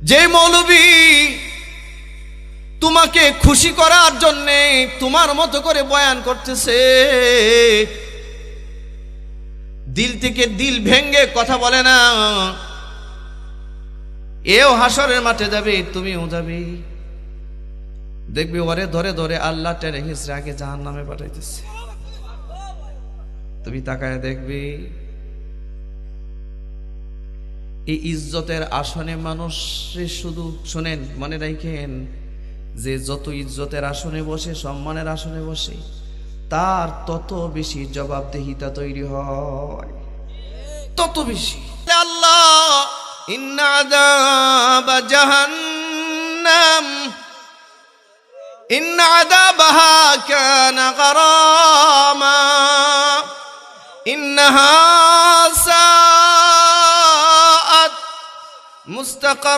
যে মৌলবী তোমাকে খুশি করার জন্য তোমার মতো করে বয়ান করতেছে, দিল থেকে দিল ভেঙ্গে কথা বলে না, এও হাসরের মাঠে যাবে, তুমিও যাবে। দেখবি ওরে ধরে ধরে আল্লাহ টেনে হিসরে আগে জাহান্নামে পাঠাইতেছে। তুমি তাকায় দেখবি এই ইজ্জতের আসনে মানুষ শুধু শোনেন, মনে রাখেন, যে যত ইজ্জতের আসনে বসে, সম্মানের আসনে বসে, তার তত বেশি জবাবদিহিতা তৈরি হয়, তত বেশি। আল্লাহ ইন্না আযাবা জাহান্নাম ইন্না আযাবাহা কানা গরামা ইন্নাহা সাআত মুস্তাকার।